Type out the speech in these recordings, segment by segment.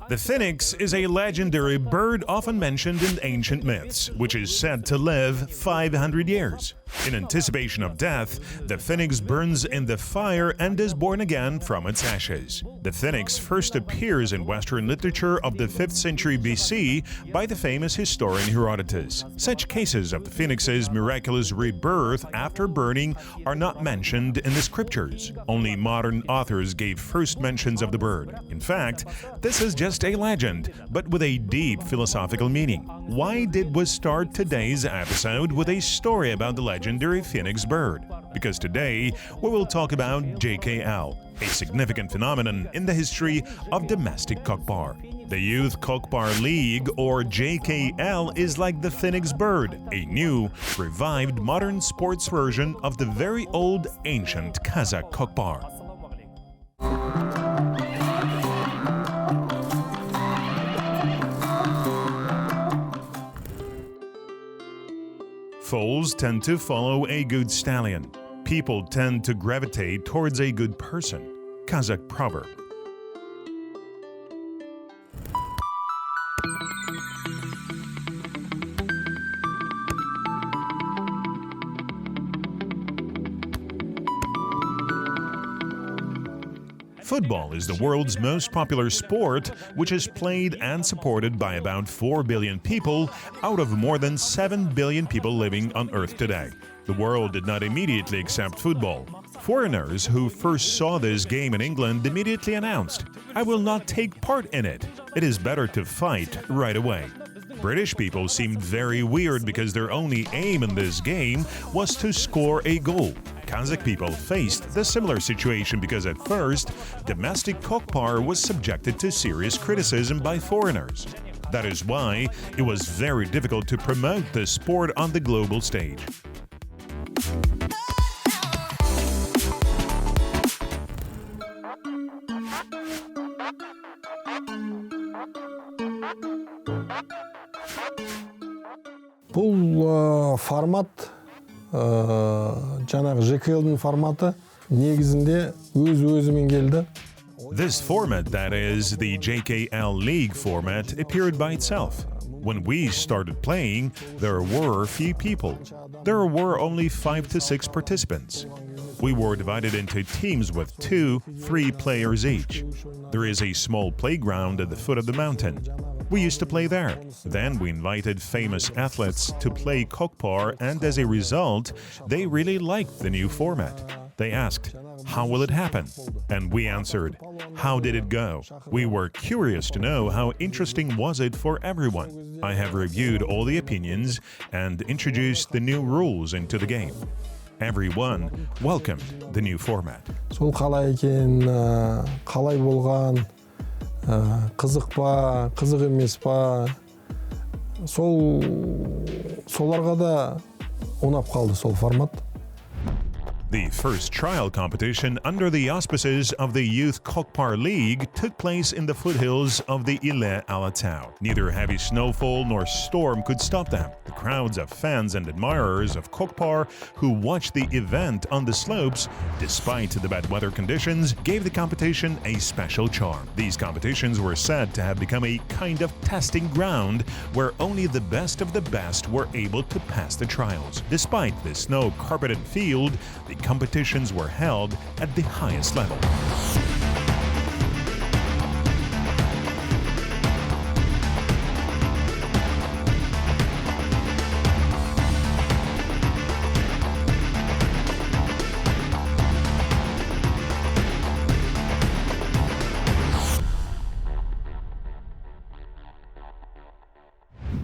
The phoenix is a legendary bird often mentioned in ancient myths, which is said to live 500 years. In anticipation of death, the phoenix burns in the fire and is born again from its ashes. The phoenix first appears in Western literature of the 5th century BC by the famous historian Herodotus. Such cases of the phoenix's miraculous rebirth after burning are not mentioned in the scriptures. Only modern authors gave first mentions of the bird. In fact, this is just a legend, but with a deep philosophical meaning. Why did we start today's episode with a story about the legendary phoenix bird? Because today we will talk about JKL, a significant phenomenon in the history of domestic Kokpar. The Youth Kokpar League, or JKL, is like the phoenix bird, a new, revived modern sports version of the very old, ancient Kazakh Kokpar. Foals tend to follow a good stallion. People tend to gravitate towards a good person. Kazakh proverb. Football is the world's most popular sport, which is played and supported by about 4 billion people out of more than 7 billion people living on Earth today. The world did not immediately accept football. Foreigners who first saw this game in England immediately announced, "I will not take part in it. It is better to fight right away." British people seemed very weird because their only aim in this game was to score a goal. Kazakh people faced the similar situation because at first, domestic Kokpar was subjected to serious criticism by foreigners. That is why it was very difficult to promote the sport on the global stage. Бұл формат жаңағы JKL-дің форматы негізінде өз-өзімен келді. This format, that is, the JKL League format, appeared by itself. When we started playing, there were few people. There were only 5 to 6 participants. We were divided into teams with 2-3 players each. There is a small playground at the foot of the mountain. We used to play there. Then we invited famous athletes to play Kokpar, and as a result, they really liked the new format. They asked, "How will it happen?" And we answered, "How did it go?" We were curious to know how interesting was it for everyone. I have reviewed all the opinions and introduced the new rules into the game. Everyone welcomed the new format. Сол қалай екен, қалай болған, қызық па, қызық емес па, соларға да ұнап қалды сол формат. The first trial competition under the auspices of the Youth Kokpar League took place in the foothills of the Ile Alatau. Neither heavy snowfall nor storm could stop them. The crowds of fans and admirers of Kokpar who watched the event on the slopes, despite the bad weather conditions, gave the competition a special charm. These competitions were said to have become a kind of testing ground where only the best of the best were able to pass the trials. Despite the snow-carpeted field, the competitions were held at the highest level.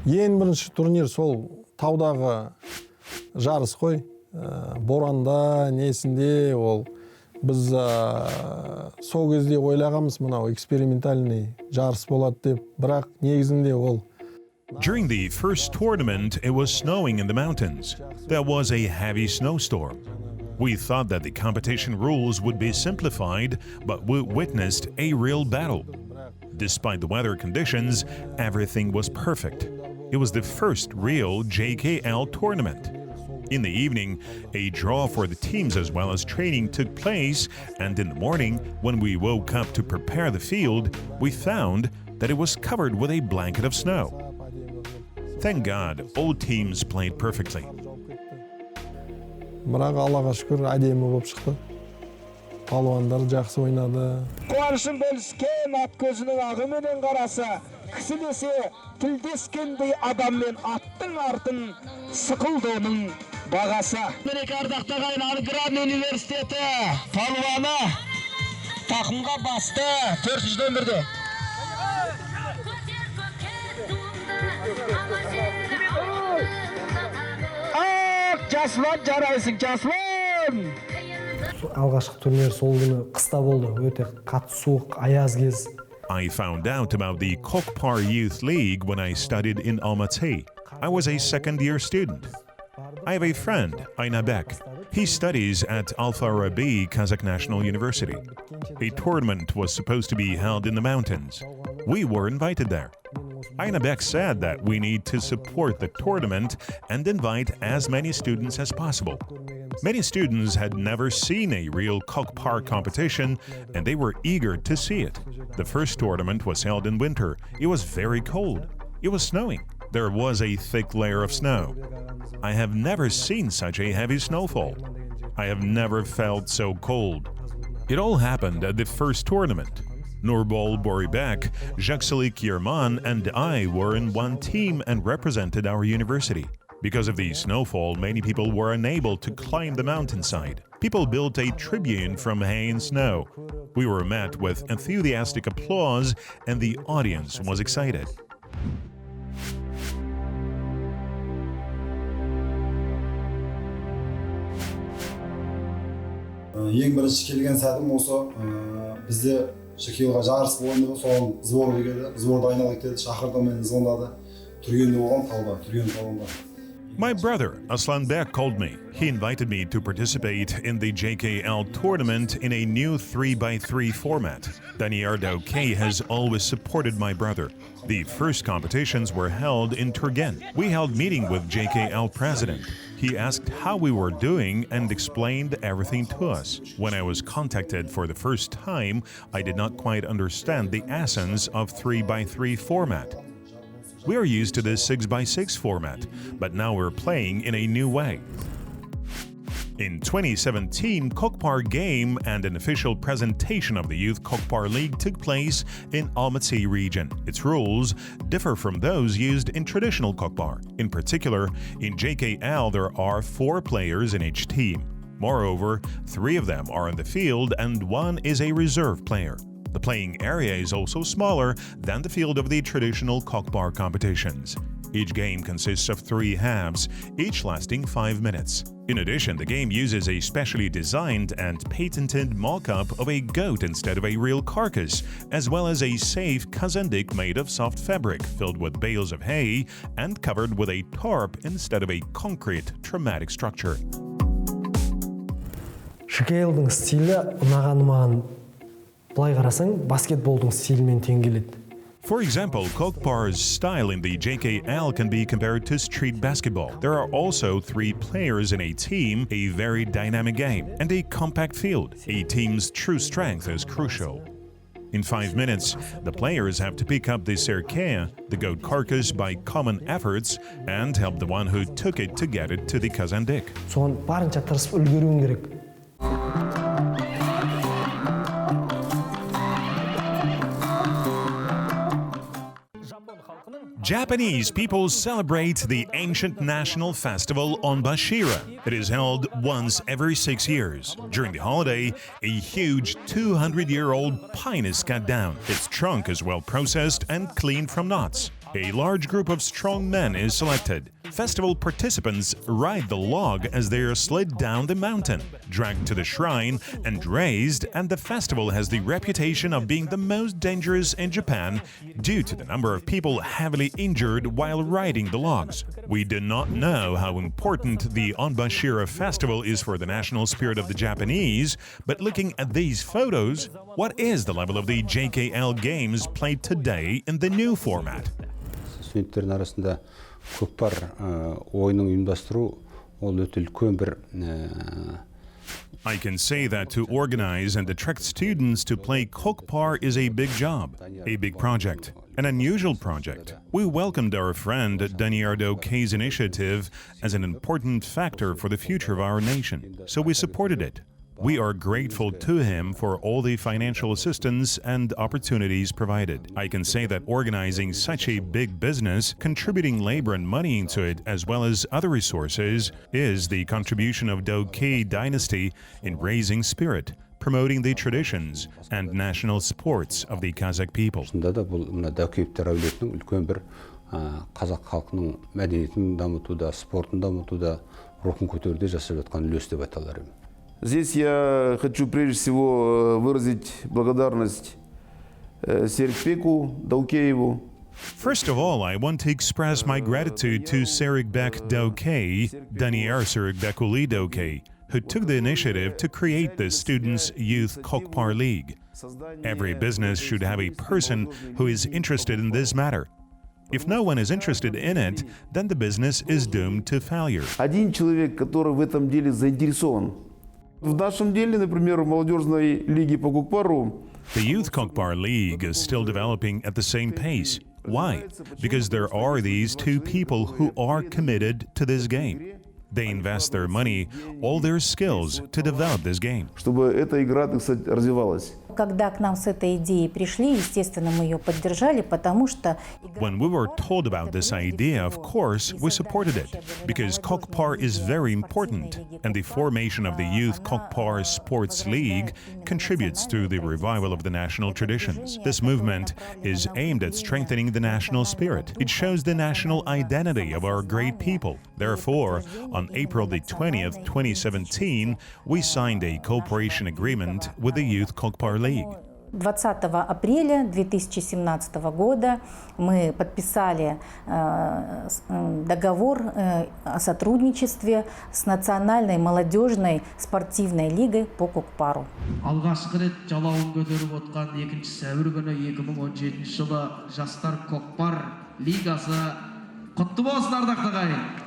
Ең бірінші турнир сол таудағы жарыс қой. Боранда, несінде, ол біз сол кезде ойлағанбыз, мынау экспериментальный жарыс болады деп, бірақ негізінде ол During the first tournament, it was snowing in the mountains. There was a heavy snowstorm. We thought that the competition rules would be simplified, but we witnessed a real battle. Despite the weather conditions, everything was perfect. It was the first real JKL tournament. In the evening, a draw for the teams as well as training took place, and in the morning, when we woke up to prepare the field, we found that it was covered with a blanket of snow. Thank God, all teams played perfectly. Бірақ Аллаға шүкір әдемі болып шықты. Палуандар жақсы ойнады. Қуанышын бөліскен ат көзінің ағыменен қараса, кісілесе тілдескендей адаммен аттың артын сықылды оның бағасы. Мереке ардақтаған Аргран университеті палуаны тақымға басты 401-де. Жаслан жарайсың, жаслан! Алғашқы турнир сол күні қыста болды, өте қатты суық, аяз кез. I found out about the Kokpar Youth League when I studied in Almaty. I was a second-year student. I have a friend, Jibek. He studies at Al-Farabi Kazakh National University. A tournament was supposed to be held in the mountains. We were invited there. Jibek said that we need to support the tournament and invite as many students as possible. Many students had never seen a real Kokpar competition, and they were eager to see it. The first tournament was held in winter. It was very cold. It was snowing. There was a thick layer of snow. I have never seen such a heavy snowfall. I have never felt so cold. It all happened at the first tournament. Nurbol Boribek, Jaksalik Yerman, and I were in one team and represented our university. Because of the snowfall, many people were unable to climb the mountainside. People built a tribune from hay and snow. We were met with enthusiastic applause, and the audience was excited. Ең бірінші келген сәтім осы бізде JKL'ға жарыс болды, соған сбор келді. Сборды айналып кетті, шақырды, мені звондады. Түргенде болған талба, түрген талбамда. My brother, Aslanbek, called me. He invited me to participate in the JKL tournament in a new 3x3 format. Daniardo K has always supported my brother. The first competitions were held in Turgen. We held meeting with JKL president. He asked how we were doing and explained everything to us. When I was contacted for the first time, I did not quite understand the essence of 3x3 format. We are used to the 6x6 format, but now we're playing in a new way. In 2017, Kokpar game and an official presentation of the Youth Kokpar League took place in Almaty region. Its rules differ from those used in traditional Kokpar. In particular, in JKL there are 4 players in each team. Moreover, 3 of them are in the field and 1 is a reserve player. The playing area is also smaller than the field of the traditional Kokpar competitions. Each game consists of 3 halves, each lasting 5 minutes. In addition, the game uses a specially designed and patented mock-up of a goat instead of a real carcass, as well as a safe Kazakh made of soft fabric filled with bales of hay and covered with a tarp instead of a concrete traumatic structure. JKL'дің стилі ұнағаны маған былай қарасаң баскетболдың стилімен тең келеді. For example, Kokpar's style in the JKL can be compared to street basketball. There are also 3 players in a team, a very dynamic game, and a compact field. A team's true strength is crucial. In 5 minutes, the players have to pick up the serkea, the goat carcass, by common efforts and help the one who took it to get it to the Kazakh. Соған барынша тырысып үлгеруің керек. Japanese people celebrate the ancient national festival on Bashira. It is held once every 6 years. During the holiday, a huge 200-year-old pine is cut down. Its trunk is well processed and cleaned from knots. A large group of strong men is selected. Festival participants ride the log as they are slid down the mountain, dragged to the shrine and raised, and the festival has the reputation of being the most dangerous in Japan due to the number of people heavily injured while riding the logs. We do not know how important the Onbashira festival is for the national spirit of the Japanese, but looking at these photos, what is the level of the JKL games played today in the new format? Студенттердің арасында көкпар ойынын ұйымдастыру ол өте үлкен бір I can say that to organize and attract students to play Kokpar is a big job, a big project, an unusual project. We welcomed our friend Daniardo K's initiative as an important factor for the future of our nation, so we supported it. We are grateful to him for all the financial assistance and opportunities provided. I can say that organizing such a big business, contributing labor and money into it, as well as other resources, is the contribution of Doke dynasty in raising spirit, promoting the traditions and national sports of the Kazakh people. Шынында да бұл мына Дәукеевтер әулетінің үлкен бір қазақ халқының мәдениетін дамытуда, спортын дамытуда, рухын көтеруде жасап жатқан үлес деп айта алармын. Здесь я хочу прежде всего выразить благодарность Серикбеку Даукееву. First of all, I want to express my gratitude to Serikbek Doke, Danier Serikbekuli Doke, who took the initiative to create the Students' Youth Kokpar League. Every business should have a person who is interested in this matter. If no one is interested in it, then the business is doomed to failure. Один человек, который в этом деле заинтересован. В нашем деле, например, в молодежной лиге по Kokparu, The Youth Kokpar League is still developing at the same pace. Why? Because there are these two people who are committed to this game. They invest their money, all their skills to develop this game. чтобы эта игра, так сказать, развивалась. Когда к нам с этой идеей пришли, естественно, мы ее поддержали, потому что... When we were told about this idea, of course, we supported it, because Kokpar is very important, and the formation of the Youth Kokpar Sports League contributes to the revival of the national traditions. This movement is aimed at strengthening the national spirit. It shows the national identity of our great people. Therefore, on April the 20th, 2017, we signed a cooperation agreement with the Youth Kokpar League. 20 апреля 2017 года мы подписали договор о сотрудничестве с Национальной молодежной спортивной лигой по Kokparu. Алғашқы рет жалауын көтеріп отқан 2 сәуір күні 2017 жылы жастар Kokpar лигасы құтты болсын ардақты ағайын.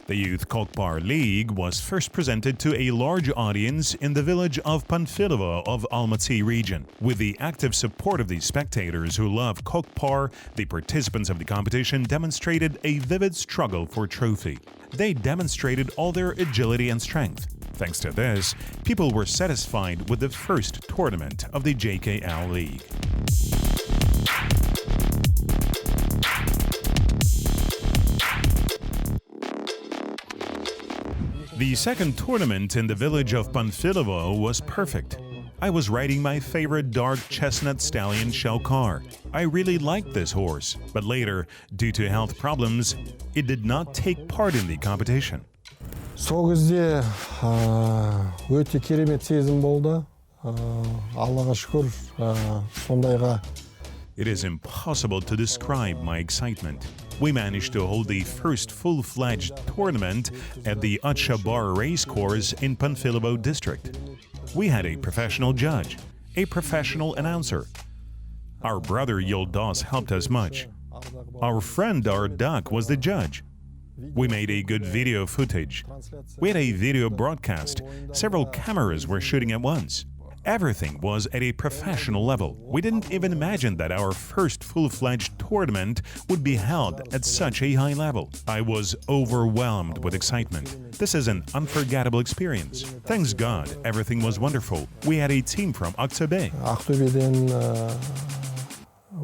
The Youth Kokpar League was first presented to a large audience in the village of Panfilovo of Almaty region. With the active support of the spectators who love Kokpar, the participants of the competition demonstrated a vivid struggle for trophy. They demonstrated all their agility and strength. Thanks to this, people were satisfied with the first tournament of the JKL League. The second tournament in the village of Panfilovo was perfect. I was riding my favorite dark chestnut stallion Shaukar. I really liked this horse, but later, due to health problems, it did not take part in the competition. Сол кезде өте керемет сезім болды. Аллаға шүкір, сондайға. It is impossible to describe my excitement. We managed to hold the first full-fledged tournament at the Atshabar racecourse in Panfilovo district. We had a professional judge, a professional announcer. Our brother Yildiz helped us much. Our friend Ardak was the judge. We made a good video footage. We had a video broadcast. Several cameras were shooting at once. Everything was at a professional level. We didn't even imagine that our first full-fledged tournament would be held at such a high level. I was overwhelmed with excitement. This is an unforgettable experience. Thanks God, everything was wonderful. We had a team from Ақтөбе. Ақтөбеден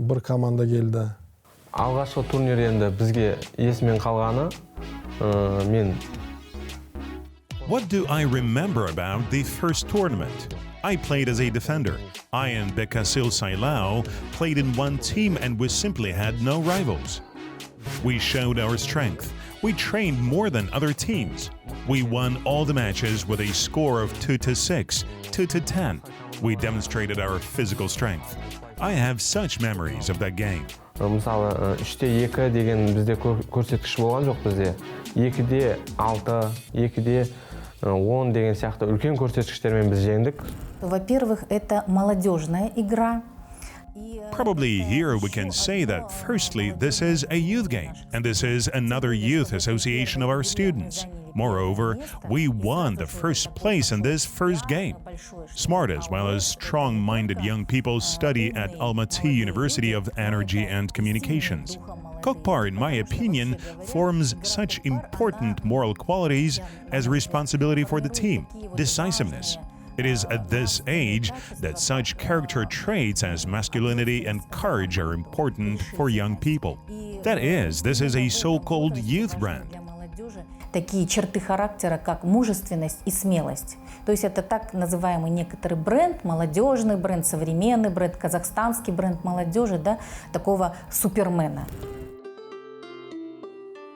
бір команда келді. Алғашқы турнир енді бізге есімен қалғаны мен. What do I remember about the first tournament? I played as a defender. I and Bekasil Sailao played in one team and we simply had no rivals. We showed our strength. We trained more than other teams. We won all the matches with a score of 2-6, 2-10. We demonstrated our physical strength. I have such memories of that game. Мысалы, 3-2 деген бізде көрсеткіш болған жоқ бізде. 2-6, 2-10 деген сияқты үлкен көрсеткіштермен біз жеңдік. Во-первых, это молодежная игра. Probably here we can say that firstly, this is a youth game, and this is another youth association of our students. Moreover, we won the first place in this first game. Smart as well as strong-minded young people study at Almaty University of Energy and Communications. Kokpar, in my opinion, forms such important moral qualities as responsibility for the team, decisiveness. It is at this age that such character traits as masculinity and courage are important for young people. That is, this is a so-called youth brand. Такие черты характера, как мужественность и смелость. То есть это так называемый некоторый бренд, молодежный бренд, современный бренд, казахстанский бренд молодежи, да, такого супермена.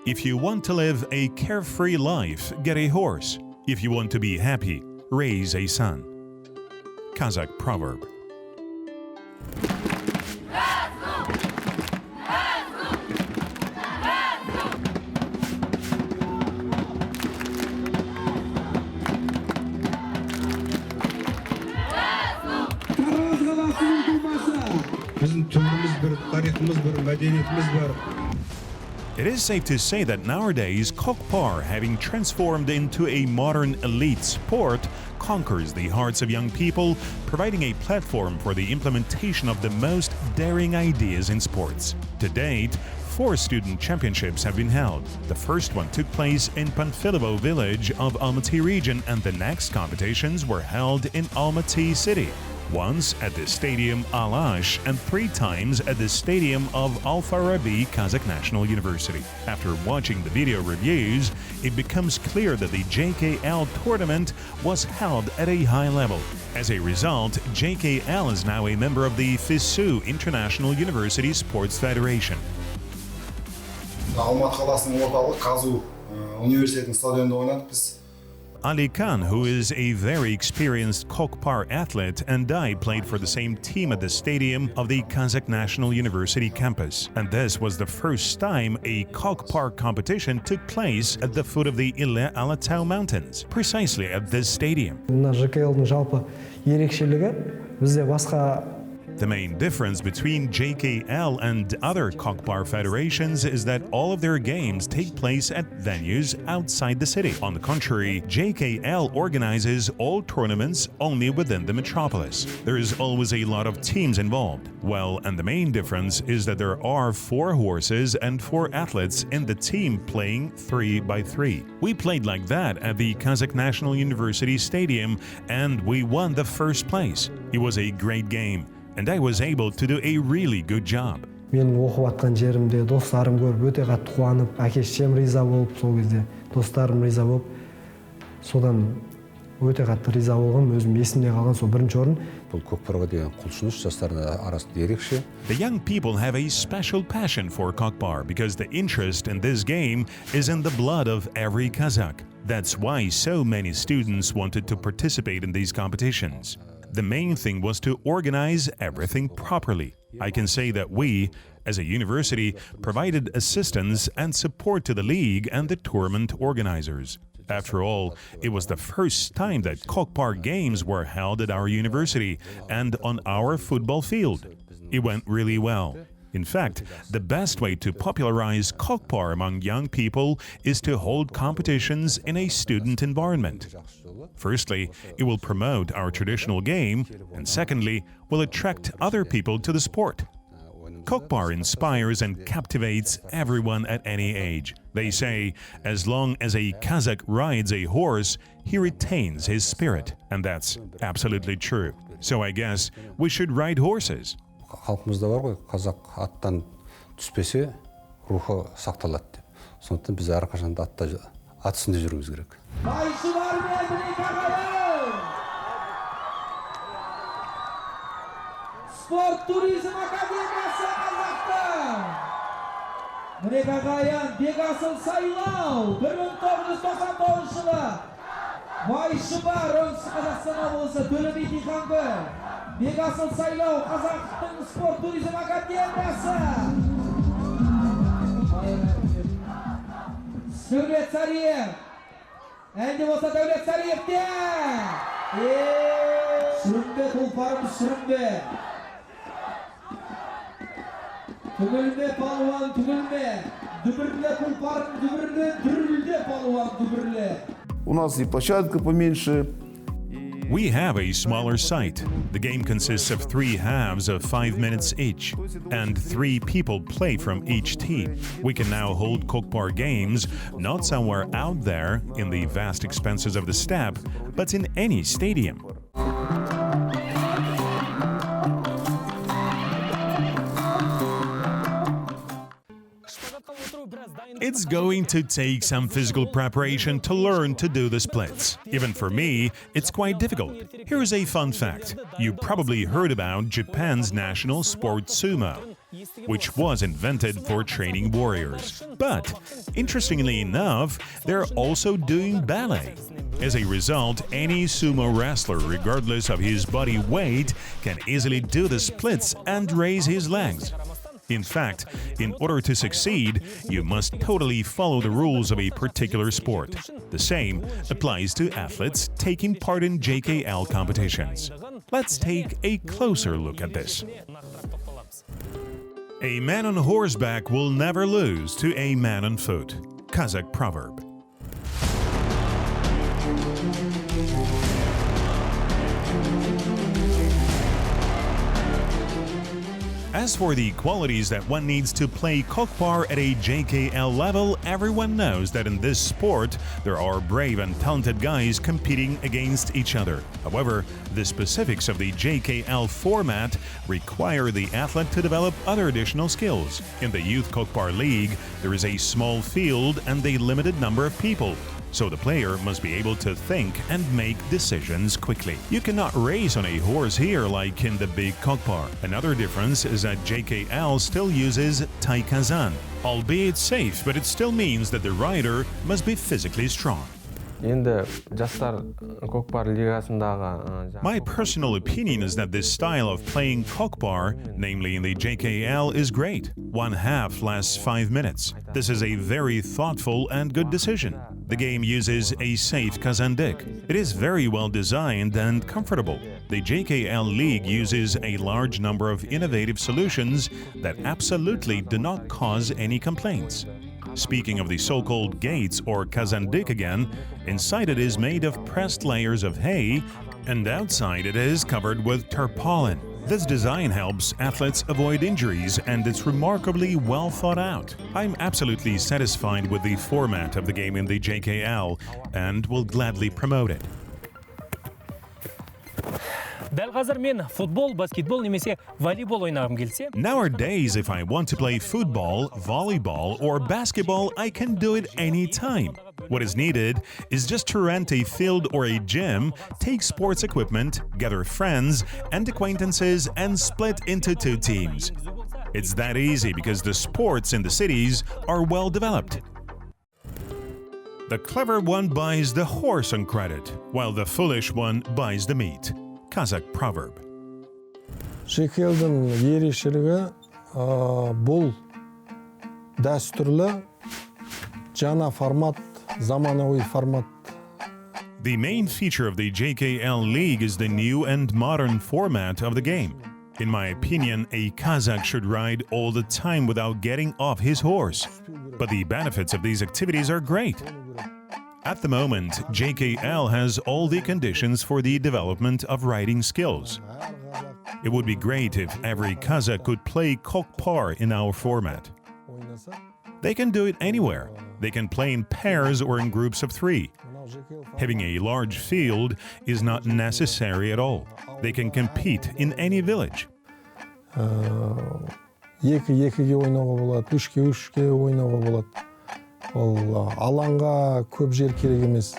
If you want to live a carefree life, get a horse. If you want to be happy, raise a son. Kazakh proverb. It is safe to say that nowadays Kokpar, having transformed into a modern elite sport, conquers the hearts of young people, providing a platform for the implementation of the most daring ideas in sports. To date, 4 student championships have been held. The first one took place in Panfilovo village of Almaty region, and the next competitions were held in Almaty city. Once at the stadium Alash and 3 times at the stadium of Al-Farabi Kazakh National University. After watching the video reviews, it becomes clear that the JKL tournament was held at a high level. As a result, JKL is now a member of the FISU International University Sports Federation. Алматы қаласының орталығы Қазу университетінің стадионында ойнадық біз. Ali Khan, who is a very experienced Kokpar athlete, and I played for the same team at the stadium of the Kazakh National University campus. And this was the first time a Kokpar competition took place at the foot of the Ile Alatau Mountains, precisely at this stadium. JKL'ның жалпы ерекшелігі бізде басқа. The main difference between JKL and other Kokpar federations is that all of their games take place at venues outside the city. On the contrary, JKL organizes all tournaments only within the metropolis. There is always a lot of teams involved. Well, and the main difference is that there are 4 horses and 4 athletes in the team playing 3-by-3. We played like that at the Kazakh National University Stadium and we won the first place. It was a great game. And I was able to do a really good job. Мен оқып атқан жерімде достарым көріп өте қатты қуанып, әке-шешем риза болып, сол кезде достарым риза болып, содан өте қатты риза болғам, өзім есімде қалған сол бірінші орын. Бұл Kokparға деген құлшыныс жастардың арасында ерекше. The young people have a special passion for Kokpar because the interest in this game is in the blood of every Kazakh. That's why so many students wanted to participate in these competitions. The main thing was to organize everything properly. I can say that we, as a university, provided assistance and support to the league and the tournament organizers. After all, it was the first time that Kokpar games were held at our university and on our football field. It went really well. In fact, the best way to popularize Kokpar among young people is to hold competitions in a student environment. Firstly, it will promote our traditional game, and secondly, will attract other people to the sport. Kokpar inspires and captivates everyone at any age. They say, as long as a Kazakh rides a horse, he retains his spirit, and that's absolutely true. So I guess we should ride horses. Халқымызда бар ғой, қазақ аттан түспесе, рухы сақталады деп. Сондықтан біз әрқашан ат үстінде жүруіміз керек. спорт туризм академиясы Қазақтың. Міне ағайын, бекасыл сайлау 1999 жылы. Ваши бар, оңтүстік Қазақстан облысы Төле би диқанкөл. Бекасыл сайлау Қазақтың спорт туризм академиясы. Дәулет Сариев. Әнде болса Дәулет Сариевте. Сүрінбе, тұлпарымыз сүрінбе. Түгілме, палуан, түгілме. Дүбірле, тұлпарым, дүбірле, дүрле, палуан, дүбірле. У нас и площадка поменьше. We have a smaller site. The game consists of 3 halves of 5 minutes each, and 3 people play from each team. We can now hold Kokpar games not somewhere out there in the vast expanses of the steppe, but in any stadium. It's going to take some physical preparation to learn to do the splits. Even for me, it's quite difficult. Here's a fun fact. You probably heard about Japan's national sport sumo, which was invented for training warriors. But, interestingly enough, they're also doing ballet. As a result, any sumo wrestler, regardless of his body weight, can easily do the splits and raise his legs. In fact, in order to succeed, you must totally follow the rules of a particular sport. The same applies to athletes taking part in JKL competitions. Let's take a closer look at this. A man on horseback will never lose to a man on foot. Kazakh proverb. As for the qualities that one needs to play Kokpar at a JKL level, everyone knows that in this sport there are brave and talented guys competing against each other. However, the specifics of the JKL format require the athlete to develop other additional skills. In the Youth Kokpar League, there is a small field and a limited number of people. So the player must be able to think and make decisions quickly. You cannot race on a horse here like in the big Kokpar. Another difference is that JKL still uses taikazan. Albeit safe, but it still means that the rider must be physically strong. My personal opinion is that this style of playing Kokpar, namely in the JKL, is great. 1/2 lasts 5 minutes. This is a very thoughtful and good decision. The game uses a safe kazandik. It is very well designed and comfortable. The JKL League uses a large number of innovative solutions that absolutely do not cause any complaints. Speaking of the so-called gates or kazandik again, inside it is made of pressed layers of hay, and outside it is covered with tarpaulin. This design helps athletes avoid injuries, and it's remarkably well thought out. I'm absolutely satisfied with the format of the game in the JKL and will gladly promote it. Дәл қазір мен футбол, баскетбол немесе волейбол ойнағым келсе. Nowadays, if I want to play football, volleyball, or basketball, I can do it anytime. What is needed is just to rent a field or a gym, take sports equipment, gather friends and acquaintances, and split into 2 teams. It's that easy because the sports in the cities are well developed. The clever one buys the horse on credit, while the foolish one buys the meat. Kazakh proverb. JKL'дің ерекшелігі бұл дәстүрлі жаңа формат, заманауи формат. The main feature of the JKL League is the new and modern format of the game. In my opinion, a Kazakh should ride all the time without getting off his horse. But the benefits of these activities are great. At the moment, JKL has all the conditions for the development of riding skills. It would be great if every Kazakh could play Kokpar in our format. They can do it anywhere. They can play in pairs or in groups of 3. Having a large field is not necessary at all. They can compete in any village. 2-2-ге ойнауға болады, 3-3-ге ойнауға болады. Ол алаңға көп жер керек емес.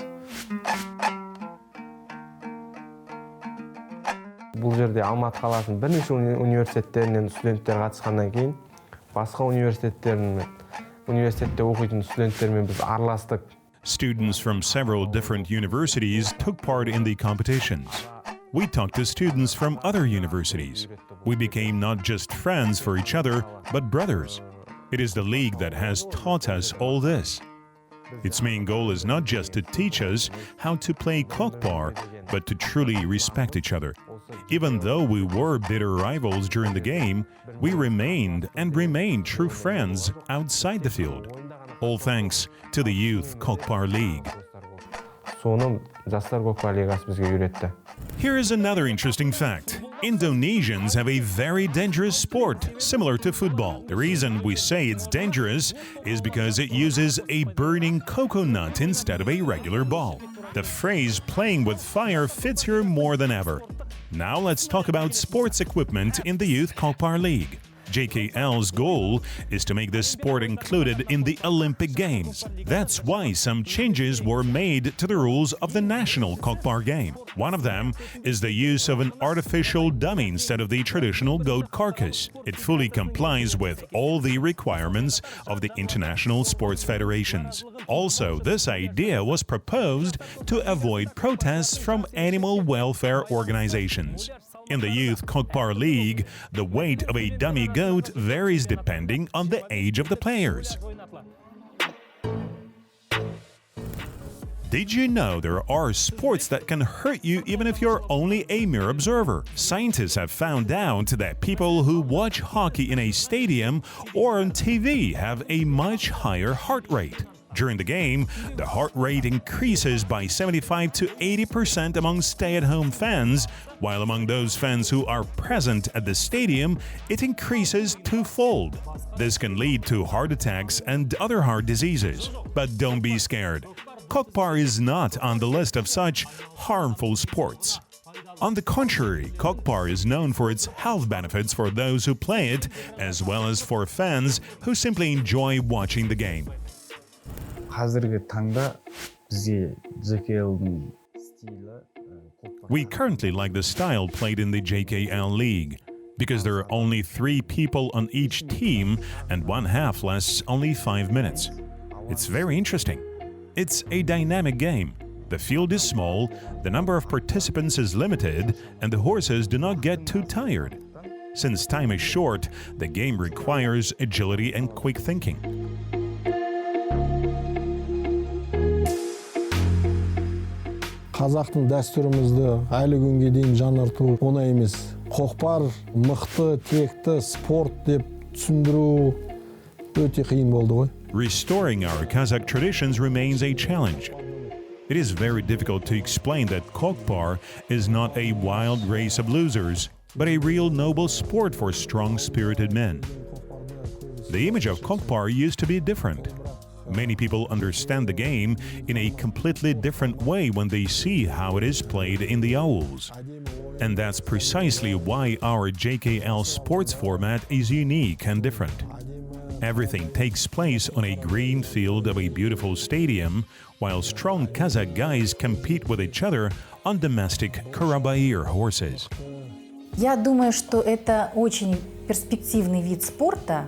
бұл жерде Алматы қаласының бірнеше университеттерінен студенттер қатысқаннан кейін басқа университетте оқитын студенттермен біз араластық. Students from several different universities took part in the competitions. We talked to students from other universities. We became not just friends for each other, but brothers. It is the league that has taught us all this. Its main goal is not just to teach us how to play Kokpar, but to truly respect each other. Even though we were bitter rivals during the game, we remained and remain true friends outside the field. All thanks to the Youth Kokpar League. Соны жастар Kokpar Лигасы бізге үйретті. Here is another interesting fact. Indonesians have a very dangerous sport, similar to football. The reason we say it's dangerous is because it uses a burning coconut instead of a regular ball. The phrase playing with fire fits here more than ever. Now let's talk about sports equipment in the Youth Kokpar League. JKL's goal is to make this sport included in the Olympic Games. That's why some changes were made to the rules of the national Kokpar game. One of them is the use of an artificial dummy instead of the traditional goat carcass. It fully complies with all the requirements of the international sports federations. Also, this idea was proposed to avoid protests from animal welfare organizations. In the Youth Kokpar League, the weight of a dummy goat varies depending on the age of the players. Did you know there are sports that can hurt you even if you're only a mere observer? Scientists have found out that people who watch hockey in a stadium or on TV have a much higher heart rate. During the game, the heart rate increases by 75 to 80% among stay-at-home fans, while among those fans who are present at the stadium, it increases twofold. This can lead to heart attacks and other heart diseases. But don't be scared. Kokpar is not on the list of such harmful sports. On the contrary, Kokpar is known for its health benefits for those who play it, as well as for fans who simply enjoy watching the game. қазіргі таңда бізге JKL'дің стилі We currently like the style played in the JKL League because there are only 3 people on each team and one half lasts only 5 minutes. It's very interesting. It's a dynamic game. The field is small, the number of participants is limited, and the horses do not get too tired. Since time is short, the game requires agility and quick thinking. Қазақтың дәстүрімізді әлі күнге дейін жаңарту оңай емес. Kokpar мықты, текті спорт деп түсіндіру өте қиын болды ғой. Restoring our Kazakh traditions remains a challenge. It is very difficult to explain that Kokpar is not a wild race of losers, but a real noble sport for strong-spirited men. The image of Kokpar used to be different. Many people understand the game in a completely different way when they see how it is played in the owls. And that's precisely why our JKL sports format is unique and different. Everything takes place on a green field of a beautiful stadium, while strong Kazakh guys compete with each other on domestic Karabakh horses. Я думаю, что это очень перспективный вид спорта.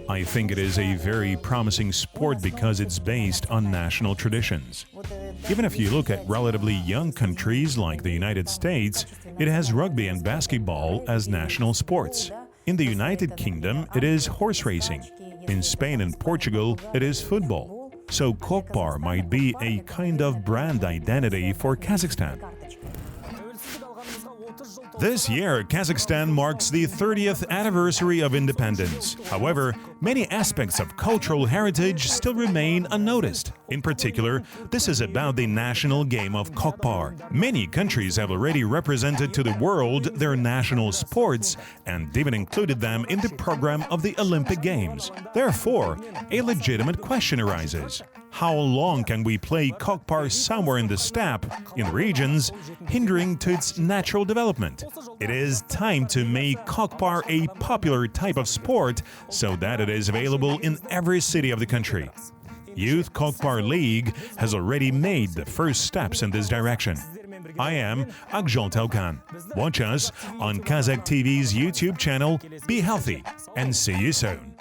I think it is a very promising sport because it's based on national traditions. Even if you look at relatively young countries like the United States, it has rugby and basketball as national sports. In the United Kingdom, it is horse racing. In Spain and Portugal, it is football. So Kokpar might be a kind of brand identity for Kazakhstan. This year, Kazakhstan marks the 30th anniversary of independence. However, many aspects of cultural heritage still remain unnoticed. In particular, this is about the national game of Kokpar. Many countries have already represented to the world their national sports and even included them in the program of the Olympic Games. Therefore, a legitimate question arises. How long can we play Kokpar somewhere in the steppe, in regions, hindering to its natural development? It is time to make Kokpar a popular type of sport so that it is available in every city of the country. Youth Kokpar League has already made the first steps in this direction. I am Akjol Taukan. Watch us on Qazakh TV's YouTube channel. Be healthy and see you soon.